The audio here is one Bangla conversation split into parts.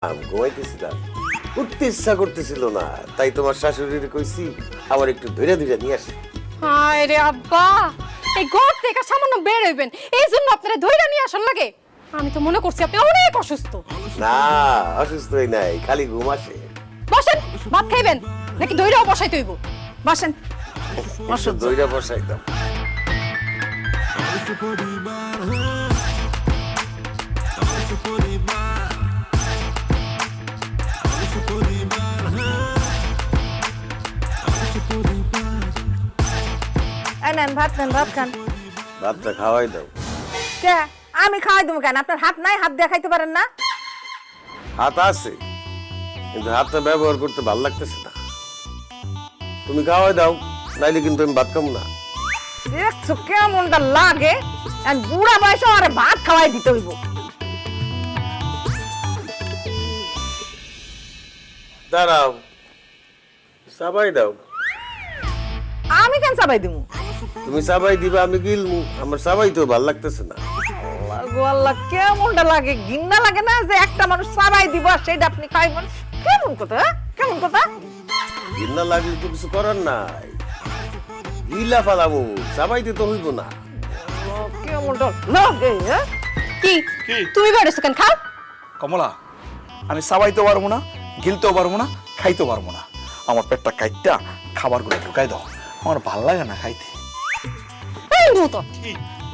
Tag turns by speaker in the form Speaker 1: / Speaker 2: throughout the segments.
Speaker 1: ঘুমাইতেছিলাম, উঠতে ইচ্ছা করতেছিল না, তাই তোমার শাশুড়ির কইছি আমার একটু ধীরে ধীরে নিয়ে আসি।
Speaker 2: হায় রে আব্বা, এই ঘর থেকে সামান্য বের হইবেন এই জন্য আপনারা ধইরা নিয়ে আসল লাগে। আমি তো মনে করছি আপনি অনেক অসুস্থ।
Speaker 1: না, অসুস্থই নাই, খালি ঘুম আসে।
Speaker 2: বসেন, ভাত খাইবেন নাকি ধইরাও বসাইতে হইব? বসেন।
Speaker 1: দইটা বসাই দাও।
Speaker 3: নেন ভাত খান।
Speaker 1: ভাতটা খাওয়াই দাও।
Speaker 3: কে আমি খাওয়াই দেবো কেন? আপনার হাত নাই, হাত দিয়ে খাইতে পারেন না?
Speaker 1: হাত আছে, কিন্তু হাতটা ব্যবহার করতে ভালো লাগতেছে না। তুমি খাওয়াই দাও, নাইলে কিন্তু আমি ভাত খাবো না।
Speaker 3: দেখছো কেমনটা লাগে? বুড়া বয়সে আরে ভাত খাওয়াই দিতে হইব।
Speaker 1: দাঁড়াও, সাবাই দাও।
Speaker 3: আমি কেন চাবাই দিব?
Speaker 1: তুমি সাবাই দিবা, আমি গিলমু। আমার সাবাই তো ভালো লাগতেছে না।
Speaker 3: আল্লাহ কেমনটা লাগে? ঘিন্না লাগে না যে একটা মানুষ চাবাই দিব আর সেটা আপনি খাইবেন? কেমন কথা? কেমন কথা?
Speaker 1: ঘৃণা লাগলে তো কিছু করার নাই, গিলা ফালামু, সাবাইতে তো হইব না।
Speaker 3: কেমনটা লাগে?
Speaker 2: কি তুমি বেরোছো কেন? খাও।
Speaker 4: কমলা, আমি চাবাইতেও পারবো না, গিলতেও পারবো না, খাইতেও পারবো না। আমার পেটটা কাইটটা খাবারগুলো ঢুকাই দাও, আমার ভাল লাগে না খাইতে।
Speaker 2: এই মুতো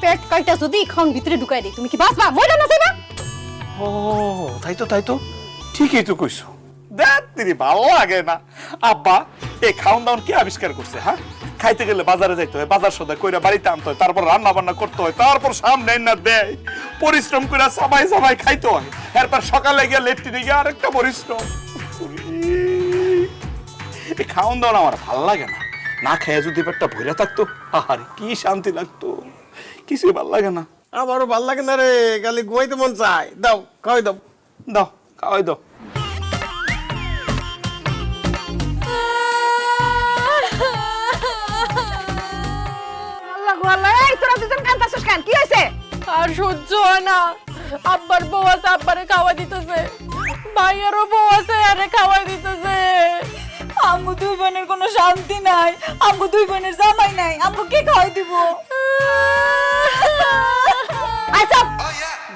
Speaker 2: পেট কাইটা যদি খাওন ভিতরে ঢুকাই দেই তুমি কি বাঁচবা? মইরা না যাইবা?
Speaker 4: ও তাই তো ঠিকই তো কইছো। দেখ তিরি ভালো লাগে না। আব্বা এই খাওন দাওন কে আবিষ্কার করছে? হ্যাঁ, খাইতে গেলে বাজারে যাইতে হয়, বাজার সদাই কইরা বাড়িতে আনতে হয়, তারপর রান্না বান্না করতে হয়, তারপর সামনে না দেয়, পরিশ্রম করে সবাই খাইতে হয়। এরপর সকালে গিয়ে লেট্রিনে গিয়ে আরেকটা পরিশ্রম। এই খাওন দাওন আমার ভাল লাগে না। না খেয়ে যদি পেটটা ভরে থাকতো, আরে কি শান্তি লাগতো। কিছুই ভাল লাগে না।
Speaker 1: আমারও ভাল লাগে না রে, খালি ঘুমাইতে মন চায়। দাও, খাওয়াই দাও।
Speaker 4: দাও, খাওয়াই দাও।
Speaker 3: আল্লাহ গো আল্লাহ, এই তোরা দুজন কাঁদতাছিস কেন? কি হইছে?
Speaker 2: আর সহ্য হয় না। আব্বার বউ আছে, আব্বারে খাওয়া দিতেছে। ভাইয়েরও বউ আছে, আরে খাওয়া দিতেছে। আমগো দুই বোনের কোনো শান্তি নাই। আমগো দুই বোনের জামাই নাই। আমগো কে খাওয়াই দিব?
Speaker 3: আচ্ছা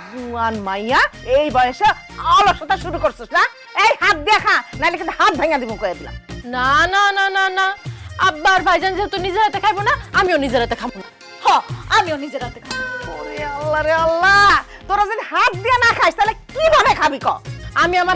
Speaker 3: জুয়ান মাইয়া এই বয়সে অলসতা শুরু করছিস না? এই হাত দেখা, নাইলে কিন্তু হাত ভাঙা দিব কয়ে দিলাম।
Speaker 2: না না না না না, আব্বার ভাইজান যেহেতু নিজের হাতে খাইবো না, আমিও নিজের হাতে খাবো না। আমিও নিজের হাতে খাবো।
Speaker 3: ওরে আল্লাহ রে আল্লাহ, তোরা যদি হাত দিয়ে না খাইস তাহলে কিভাবে খাবি ক?
Speaker 2: আমি আমার